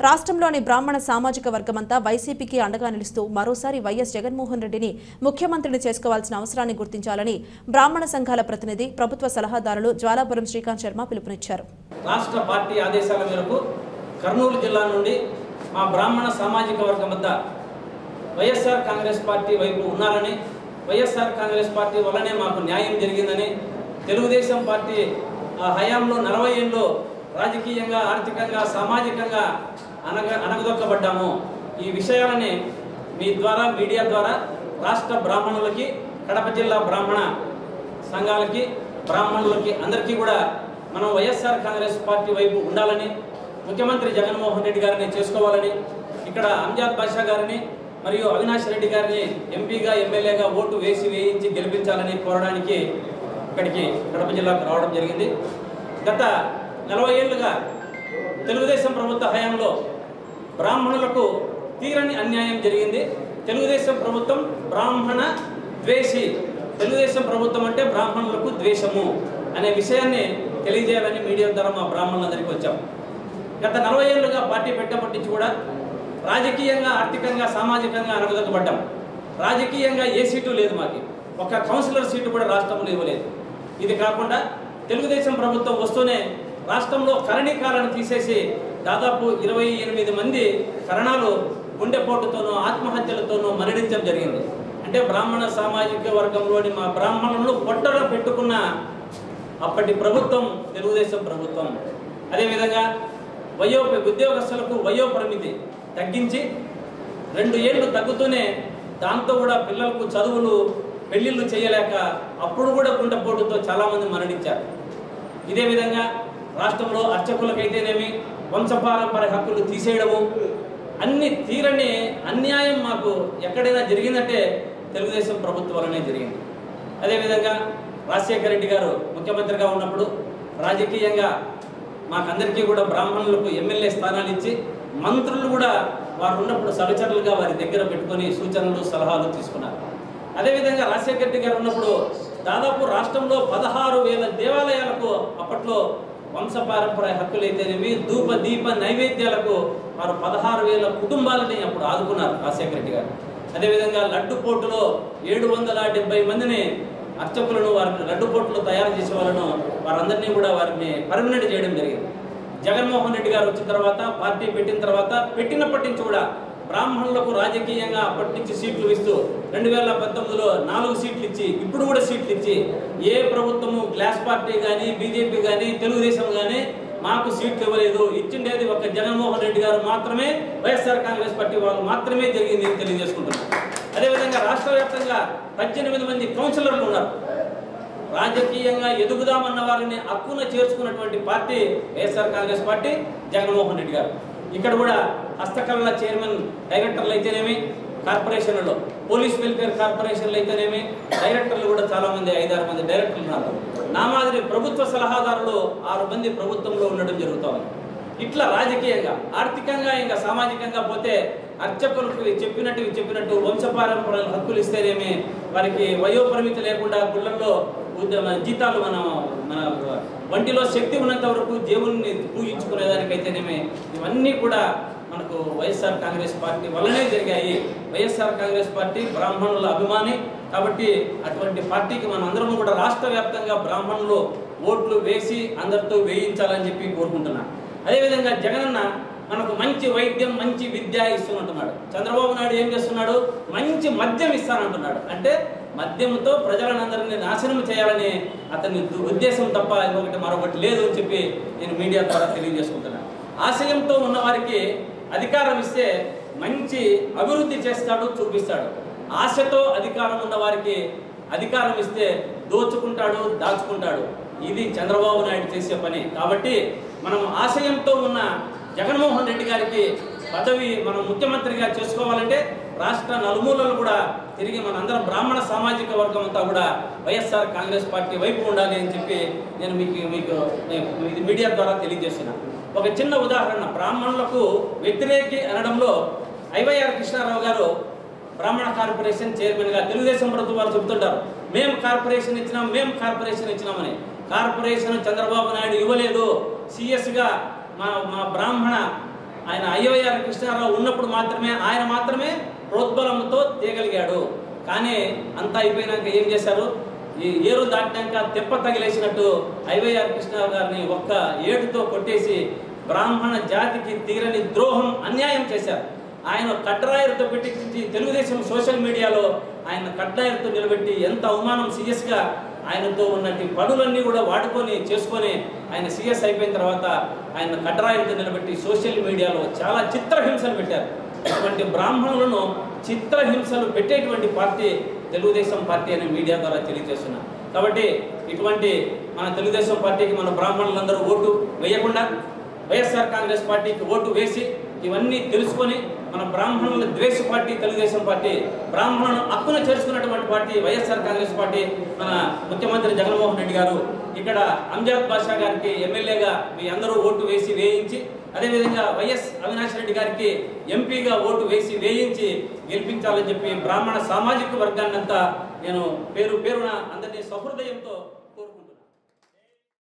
రాష్ట్రంలోని బ్రాహ్మణ సామాజిక వర్గమంతా వైసీపీకి అండగా నిలుస్తూ మరోసారి వైఎస్ జగన్మోహన్ రెడ్డిని ముఖ్యమంత్రిని చేసుకోవాల్సిన అవసరాన్ని గుర్తించాలని బ్రాహ్మణ సంఘాల ప్రతినిధి ప్రభుత్వ సలహాదారులు జ్వాలాపురం శ్రీకాంత్ శర్మ పిలుపునిచ్చారు. రాష్ట్ర పార్టీ ఆదేశాల మేరకు కర్నూలు జిల్లా నుండి మా బ్రాహ్మణ సామాజిక వర్గమంతా వైఎస్ఆర్ కాంగ్రెస్ పార్టీ వైపు ఉన్నారని, వైఎస్ఆర్ కాంగ్రెస్ పార్టీ వల్లనే మాకు న్యాయం జరిగిందని, తెలుగుదేశం పార్టీ హయాంలో 40 ఏళ్ళు రాజకీయంగా, ఆర్థికంగా, సామాజికంగా అనగదొక్కబడ్డాము. ఈ విషయాలని మీ ద్వారా, మీడియా ద్వారా రాష్ట్ర బ్రాహ్మణులకి, కడప జిల్లా బ్రాహ్మణ సంఘాలకి, బ్రాహ్మణులకి అందరికీ కూడా మనం వైఎస్ఆర్ కాంగ్రెస్ పార్టీ వైపు ఉండాలని, ముఖ్యమంత్రి జగన్మోహన్ రెడ్డి గారిని చేసుకోవాలని, ఇక్కడ అంజాద్ బాషా గారిని మరియు అవినాష్ రెడ్డి గారిని ఎంపీగా, ఎమ్మెల్యేగా ఓటు వేయించి గెలిపించాలని కోరడానికి ఇక్కడికి కడప జిల్లాకు రావడం జరిగింది. గత 40 ఏళ్లుగా తెలుగుదేశం ప్రభుత్వ హయాంలో బ్రాహ్మణులకు తీరని అన్యాయం జరిగింది. తెలుగుదేశం ప్రభుత్వం బ్రాహ్మణ ద్వేషి, తెలుగుదేశం ప్రభుత్వం అంటే బ్రాహ్మణులకు ద్వేషము అనే విషయాన్ని తెలియజేయాలని మీడియా ద్వారా మా బ్రాహ్మణులందరికీ వచ్చాం. గత 40 ఏళ్లుగా పార్టీ పెట్టబట్టి కూడా రాజకీయంగా, ఆర్థికంగా, సామాజికంగా అనగదొక్కబడ్డాం. రాజకీయంగా ఏ సీటు లేదు, మాకు ఒక కౌన్సిలర్ సీటు కూడా రాష్ట్రంలో ఇవ్వలేదు. ఇది కాకుండా తెలుగుదేశం ప్రభుత్వం వస్తూనే రాష్ట్రంలో కరణీకాలను తీసేసి దాదాపు 28 మంది కరణాలు గుండెపోటుతోనూ, ఆత్మహత్యలతోనూ మరణించడం జరిగింది. అంటే బ్రాహ్మణ సామాజిక వర్గంలోని మా బ్రాహ్మణులను పొట్టలో పెట్టుకున్న అప్పటి ప్రభుత్వం తెలుగుదేశం ప్రభుత్వం. అదేవిధంగా ఉద్యోగస్తులకు వయో పరిమితి తగ్గించి 2 ఏళ్ళు తగ్గుతూనే దాంతో కూడా పిల్లలకు చదువులు, పెళ్లిళ్ళు చేయలేక అప్పుడు కూడా గుండెపోటుతో చాలామంది మరణించారు. ఇదే విధంగా రాష్ట్రంలో అర్చకులకైతేనేమి వంశపారంపర్య హక్కులు తీసేయడము, అన్ని తీరని అన్యాయం మాకు ఎక్కడైనా జరిగిందంటే తెలుగుదేశం ప్రభుత్వం వల్లనే జరిగింది. అదేవిధంగా రాజశేఖర రెడ్డి గారు ముఖ్యమంత్రిగా ఉన్నప్పుడు రాజకీయంగా మాకందరికీ కూడా బ్రాహ్మణులకు ఎమ్మెల్యే స్థానాలు ఇచ్చి, మంత్రులు కూడా వారు ఉన్నప్పుడు సహచరులుగా వారి దగ్గర పెట్టుకొని సూచనలు, సలహాలు తీసుకున్నారు. అదేవిధంగా రాజశేఖర రెడ్డి గారు ఉన్నప్పుడు దాదాపు రాష్ట్రంలో 16,000 దేవాలయాలకు అప్పట్లో వంశపారంపర్య హక్కులు అయితేనేమి, ధూప దీప నైవేద్యాలకు వారు 16,000 కుటుంబాలని అప్పుడు ఆదుకున్నారు రాజశేఖర రెడ్డి గారు. అదేవిధంగా లడ్డుపోటులో 770 మందిని అర్చకులను, వారిని లడ్డుపోట్లు తయారు చేసే వాళ్ళను వారందరినీ కూడా వారిని పర్మనెంట్ చేయడం జరిగింది. జగన్మోహన్ రెడ్డి గారు వచ్చిన తర్వాత, పార్టీ పెట్టిన తర్వాత, పెట్టినప్పటి నుంచి కూడా బ్రాహ్మణులకు రాజకీయంగా అప్పటి నుంచి సీట్లు ఇస్తూ 2019లో 4 సీట్లు ఇచ్చి, ఇప్పుడు కూడా సీట్లు ఇచ్చి, ఏ ప్రభుత్వము, గ్లాస్ పార్టీ కానీ, బీజేపీ కానీ, తెలుగుదేశం కానీ మాకు సీట్లు ఇవ్వలేదు. ఇచ్చిండేది ఒక జగన్మోహన్ రెడ్డి గారు మాత్రమే, వైఎస్ఆర్ కాంగ్రెస్ పార్టీ వాళ్ళు మాత్రమే జరిగింది అని తెలియజేసుకుంటున్నారు. అదేవిధంగా రాష్ట్ర వ్యాప్తంగా 18 మంది కౌన్సిలర్లు ఉన్నారు. రాజకీయంగా ఎదుగుదామన్న వారిని హక్కున చేర్చుకున్నటువంటి పార్టీ వైఎస్ఆర్ కాంగ్రెస్ పార్టీ, జగన్మోహన్ రెడ్డి గారు. ఇక్కడ కూడా హస్తకళల చైర్మన్, డైరెక్టర్లు అయితేనేమి, కార్పొరేషన్లలో పోలీస్ వెల్ఫేర్ కార్పొరేషన్లు అయితేనేమి డైరెక్టర్లు కూడా చాలామంది, 5-6 మంది డైరెక్టర్లు ఉన్నారు. నా మాదిరి ప్రభుత్వ సలహాదారులు 6 మంది ప్రభుత్వంలో ఉండడం జరుగుతుంది. ఇట్లా రాజకీయంగా, ఆర్థికంగా, ఇంకా సామాజికంగా పోతే అర్చకులకు చెప్పినట్టు వంశపారంపర్య హక్కులు ఇస్తేనేమి, వారికి వయోపరిమితి లేకుండా గుళ్ళల్లో జీతాలు, మన వంటిలో శక్తి ఉన్నంత వరకు దేవుణ్ణి పూజించుకునేదానికైతేనేమి, ఇవన్నీ కూడా మనకు వైఎస్ఆర్ కాంగ్రెస్ పార్టీ వల్లనే జరిగాయి. వైఎస్ఆర్ కాంగ్రెస్ పార్టీ బ్రాహ్మణుల అభిమాని కాబట్టి అటువంటి పార్టీకి మనం అందరం కూడా రాష్ట్ర వ్యాప్తంగా బ్రాహ్మణులు ఓట్లు వేసి అందరితో వేయించాలని చెప్పి కోరుకుంటున్నాను. అదేవిధంగా జగనన్న మనకు మంచి వైద్యం, మంచి విద్య ఇస్తున్నట్టున్నాడు. చంద్రబాబు నాయుడు ఏం చేస్తున్నాడు? మంచి మద్యం ఇస్తానంటున్నాడు. అంటే మద్యంతో ప్రజలందరినీ నాశనం చేయాలని అతని ఉద్దేశం తప్ప మరొకటి లేదు అని చెప్పి నేను మీడియా ద్వారా తెలియజేసుకుంటున్నాను. ఆశయంతో ఉన్న వారికి అధికారం ఇస్తే మంచి అభివృద్ధి చేస్తాడు, చూపిస్తాడు. ఆశతో అధికారం ఉన్న వారికి అధికారం ఇస్తే దోచుకుంటాడు, దాచుకుంటాడు. ఇది చంద్రబాబు నాయుడు చేసే పని. కాబట్టి మనం ఆశయంతో ఉన్న జగన్మోహన్ రెడ్డి గారికి పదవి మనం ముఖ్యమంత్రిగా చేసుకోవాలంటే రాష్ట్ర నలుమూలలు కూడా తిరిగి మనందరం బ్రాహ్మణ సామాజిక వర్గం అంతా కూడా వైఎస్ఆర్ కాంగ్రెస్ పార్టీ వైపు ఉండాలి అని చెప్పి నేను మీకు మీడియా ద్వారా తెలియజేస్తున్నాను. ఒక చిన్న ఉదాహరణ, బ్రాహ్మణులకు వ్యతిరేకి అనడంలో ఐవైఆర్ కృష్ణారావు గారు బ్రాహ్మణ కార్పొరేషన్ చైర్మన్గా తెలుగుదేశం ప్రభుత్వం వాళ్ళు చెబుతుంటారు, మేము కార్పొరేషన్ ఇచ్చినామని. కార్పొరేషన్ చంద్రబాబు నాయుడు ఇవ్వలేదు. సిఎస్గా మా బ్రాహ్మణ ఆయన అయ్యవయ్యారు కృష్ణారావు ఉన్నప్పుడు ఆయన మాత్రమే ప్రోద్బలంతో తీయగలిగాడు. కానీ అంతా అయిపోయినాక ఏం చేశారు? ఈ ఏరు దాటినాక తెప్ప తగిలేసినట్టు అయ్యవయ్యారు కృష్ణారావు గారిని ఒక్క ఏడుతో కొట్టేసి బ్రాహ్మణ జాతికి తీరని ద్రోహం, అన్యాయం చేశారు. ఆయన కట్రాయర్తో పెట్టి తెలుగుదేశం సోషల్ మీడియాలో ఆయన కట్రాయర్తో నిలబెట్టి ఎంత అవమానం, సీఎస్గా ఆయనతో ఉన్నట్టు పనులన్నీ కూడా చేసుకొని ఆయన సీఎస్ అయిపోయిన తర్వాత ఆయన కట్రాయర్తో నిలబెట్టి సోషల్ మీడియాలో చాలా చిత్రహింసలు పెట్టారు. ఇటువంటి బ్రాహ్మణులను చిత్రహింసలు పెట్టేటువంటి పార్టీ తెలుగుదేశం పార్టీ అనే మీడియా ద్వారా తెలియజేస్తున్నారు. కాబట్టి ఇటువంటి మన తెలుగుదేశం పార్టీకి మన బ్రాహ్మణులందరూ ఓటు వేయకుండా వైఎస్ఆర్ కాంగ్రెస్ పార్టీకి ఓటు వేసి ఇవన్నీ తెలుసుకొని మన బ్రాహ్మణుల ద్వేష పార్టీ తెలుగుదేశం పార్టీ, బ్రాహ్మణులను హక్కున చేర్చుకున్నటువంటి పార్టీ వైఎస్ఆర్ కాంగ్రెస్ పార్టీ. మన ముఖ్యమంత్రి జగన్మోహన్ రెడ్డి గారు ఇక్కడ అంజాద్ బాషా గారికి ఎమ్మెల్యేగా మీ అందరూ ఓటు వేయించి, అదేవిధంగా వైఎస్ అవినాష్ రెడ్డి గారికి ఎంపీగా ఓటు వేయించి గెలిపించాలని చెప్పి బ్రాహ్మణ సామాజిక వర్గాన్నంతా నేను పేరున అందరినీ సహృదయంతో కోరుకుంటున్నాను.